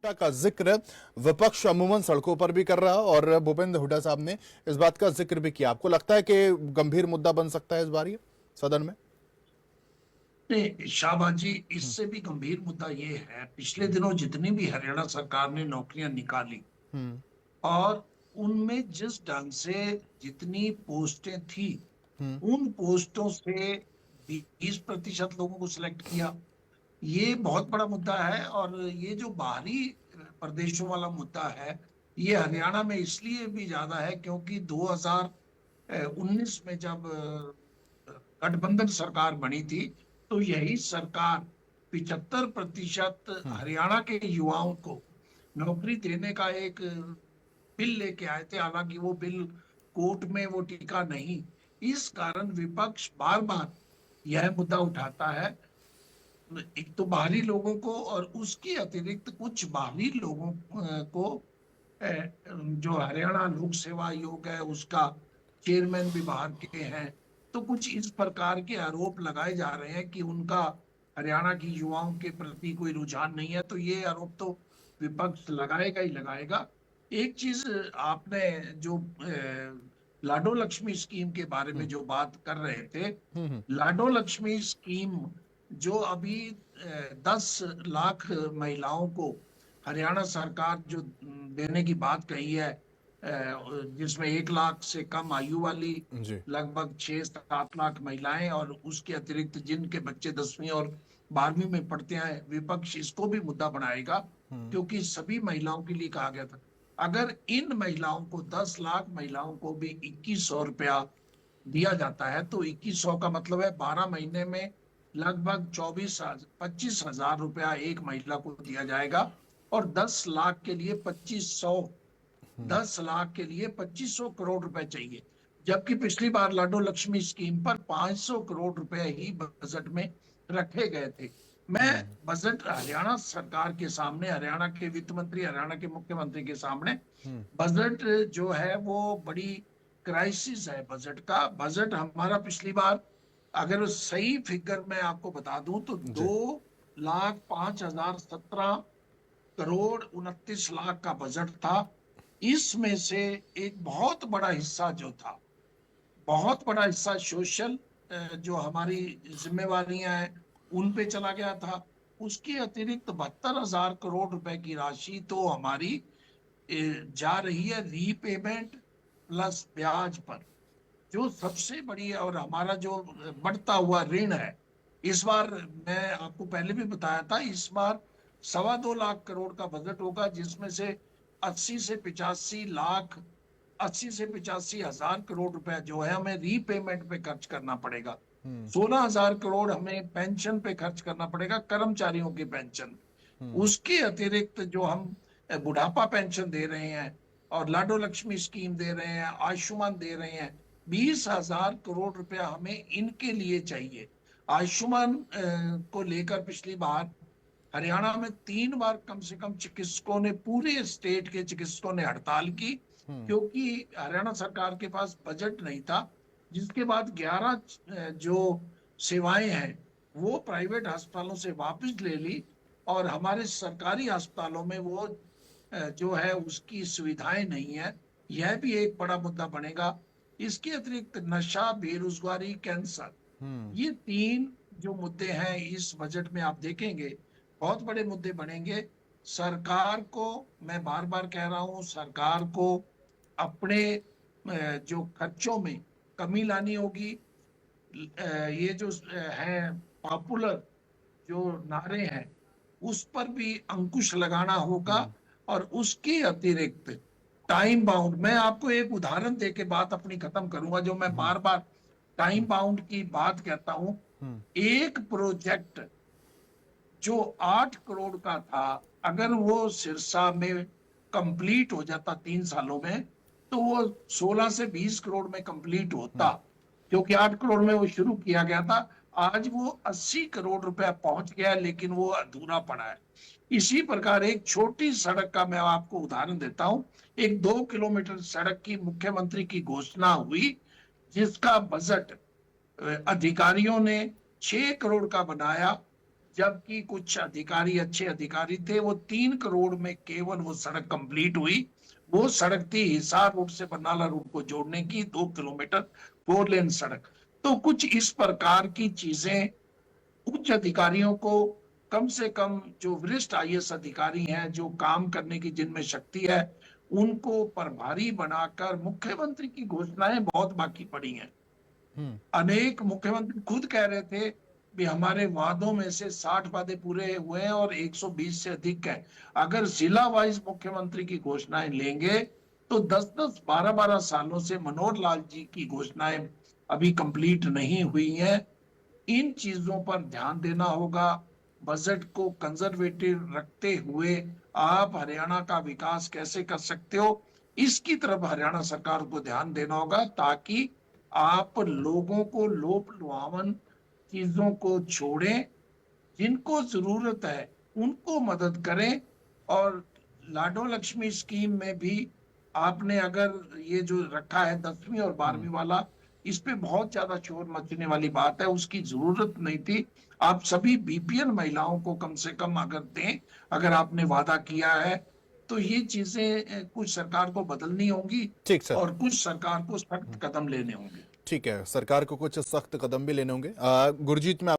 हुड्डा का जिक्र विपक्ष अमूमन सड़कों पर भी कर रहा और भूपेंद्र हुड्डा साहब ने इस बात का जिक्र भी किया। आपको लगता है कि गंभीर मुद्दा बन सकता है इस बार ये सदन में? नहीं शाहबाज जी, इससे भी गंभीर मुद्दा ये है, पिछले दिनों जितनी भी हरियाणा सरकार ने नौकरियां निकाली हम्म। और उनमें जिस ढंग से जितनी पोस्टें थी, हम्म। उन पोस्टों से 20% लोगों को सिलेक्ट किया। ये बहुत बड़ा मुद्दा है। और ये जो बाहरी प्रदेशों वाला मुद्दा है, ये हरियाणा में इसलिए भी ज्यादा है क्योंकि 2019 में जब गठबंधन सरकार बनी थी, तो यही सरकार 75% हरियाणा के युवाओं को नौकरी देने का एक बिल लेके आए थे। हालांकि वो बिल कोर्ट में वो टिका नहीं। इस कारण विपक्ष बार बार यह मुद्दा उठाता है, एक तो बाहरी लोगों को और उसके अतिरिक्त कुछ बाहरी लोगों को। जो हरियाणा लोक सेवा आयोग है उसका चेयरमैन भी बाहर के हैं। तो कुछ इस प्रकार के आरोप लगाए जा रहे हैं कि उनका हरियाणा की युवाओं के प्रति कोई रुझान नहीं है। तो ये आरोप तो विपक्ष लगाएगा ही लगाएगा। एक चीज, आपने जो लाडो लक्ष्मी स्कीम के बारे में जो बात कर रहे थे, हम्म। लाडो लक्ष्मी स्कीम जो अभी 10 लाख महिलाओं को हरियाणा सरकार जो देने की बात कही है, जिसमें 1 लाख से कम आयु वाली जी। लगभग 6-7 लाख महिलाएं और उसके अतिरिक्त जिनके बच्चे 10वीं और 12वीं में पढ़ते हैं, विपक्ष इसको भी मुद्दा बनाएगा। क्योंकि सभी महिलाओं के लिए कहा गया था। अगर इन महिलाओं को 10 लाख महिलाओं को भी 2100 रुपया दिया जाता है, तो 2100 का मतलब है 12 महीने में लगभग 25,000 रुपया एक महिला को दिया जाएगा। और 10 लाख के लिए 2500, 10 लाख के लिए 2500 करोड़ रुपए चाहिए। जबकि पिछली बार लाडो लक्ष्मी स्कीम पर 500 करोड़ रुपए ही बजट में रखे गए थे। मैं बजट हरियाणा सरकार के सामने, हरियाणा के वित्त मंत्री, हरियाणा के मुख्यमंत्री के सामने, बजट जो है वो बड़ी क्राइसिस है। बजट का बजट हमारा पिछली बार, अगर सही फिगर मैं आपको बता दूं तो जी। 2,05,017 करोड़ 29 लाख का बजट था। इसमें से एक बहुत बड़ा हिस्सा जो था, बहुत बड़ा हिस्सा सोशल जो हमारी जिम्मेवारियां हैं उन पे चला गया था। उसके अतिरिक्त 72,000 करोड़ रुपए की राशि तो हमारी जा रही है रीपेमेंट प्लस ब्याज पर, जो सबसे बड़ी है। और हमारा जो बढ़ता हुआ ऋण है, इस बार मैं आपको पहले भी बताया था, इस बार 2.25 लाख करोड़ का बजट होगा, जिसमें से 80 से 85 हजार जो है हमें रीपेमेंट पे खर्च करना पड़ेगा। 16,000 करोड़ हमें पेंशन पे खर्च करना पड़ेगा, कर्मचारियों की पेंशन। उसके अतिरिक्त जो हम बुढ़ापा पेंशन दे रहे हैं और लाडो लक्ष्मी स्कीम दे रहे हैं, आयुष्मान दे रहे हैं, 20,000 करोड़ रुपया हमें इनके लिए चाहिए। आयुष्मान को लेकर पिछली बार हरियाणा में 3 बार कम से कम चिकित्सकों ने, पूरे स्टेट के चिकित्सकों ने हड़ताल की, क्योंकि हरियाणा सरकार के पास बजट नहीं था। जिसके बाद 11 जो सेवाएं हैं वो प्राइवेट अस्पतालों से वापस ले ली और हमारे सरकारी अस्पतालों में वो जो है उसकी सुविधाएं नहीं है। यह भी एक बड़ा मुद्दा बनेगा। इसके अतिरिक्त नशा, बेरोजगारी, कैंसर, ये 3 जो मुद्दे हैं इस बजट में आप देखेंगे बहुत बड़े मुद्दे बनेंगे। सरकार को, मैं बार बार कह रहा हूं, सरकार को अपने जो खर्चों में कमी लानी होगी। ये जो है पॉपुलर जो नारे हैं उस पर भी अंकुश लगाना होगा। और उसके अतिरिक्त टाइम बाउंड, मैं आपको एक उदाहरण देके बात अपनी खत्म करूंगा, जो मैं बार बार टाइम बाउंड की बात कहता हूं। एक प्रोजेक्ट जो 8 करोड़ का था, अगर वो सिरसा में कंप्लीट हो जाता 3 सालों में, तो वो 16 से 20 करोड़ में कंप्लीट होता, क्योंकि 8 करोड़ में वो शुरू किया गया था। आज वो 80 करोड़ रुपया पहुंच गया, लेकिन वो अधूरा पड़ा है। इसी प्रकार एक छोटी सड़क का मैं आपको उदाहरण देता हूं। एक 2 किलोमीटर सड़क की मुख्यमंत्री की घोषणा हुई, जिसका बजट अधिकारियों ने 6 करोड़ का बनाया, जबकि कुछ अधिकारी, अच्छे अधिकारी थे, वो 3 करोड़ में केवल वो सड़क कंप्लीट हुई। वो सड़क थी हिसार रोड से बरनाला रोड को जोड़ने की, 2 किलोमीटर 4 लेन सड़क। तो कुछ इस प्रकार की चीजें उच्च अधिकारियों को, कम से कम जो वरिष्ठ आईएएस अधिकारी हैं, जो काम करने की जिनमें शक्ति है, उनको प्रभारी बनाकर, मुख्यमंत्री की घोषणाएं बहुत बाकी पड़ी हैं। अनेक मुख्यमंत्री खुद कह रहे थे कि हमारे वादों में से 60 वादे पूरे हुए हैं और 120 से अधिक है। अगर जिला वाइज मुख्यमंत्री की घोषणाएं लेंगे तो 10-10, 12-12 सालों से मनोहर लाल जी की घोषणाएं अभी कंप्लीट नहीं हुई हैं। इन चीजों पर ध्यान देना होगा। बजट को कंजर्वेटिव रखते हुए आप हरियाणा का विकास कैसे कर सकते हो, इसकी तरफ हरियाणा सरकार को ध्यान देना होगा, ताकि आप लोगों को लोभ लुभावन चीजों को छोड़ें, जिनको जरूरत है उनको मदद करें। और लाडो लक्ष्मी स्कीम में भी आपने अगर ये जो रखा है 10वीं और 12वीं वाला, इस पे बहुत ज्यादा शोर मचने वाली बात है, उसकी जरूरत नहीं थी। आप सभी बीपीएल महिलाओं को कम से कम अगर दें, अगर आपने वादा किया है, तो ये चीजें कुछ सरकार को बदलनी होंगी ठीक सर। और कुछ सरकार को सख्त कदम लेने होंगे। ठीक है, सरकार को कुछ सख्त कदम भी लेने होंगे। गुरजीत, मैं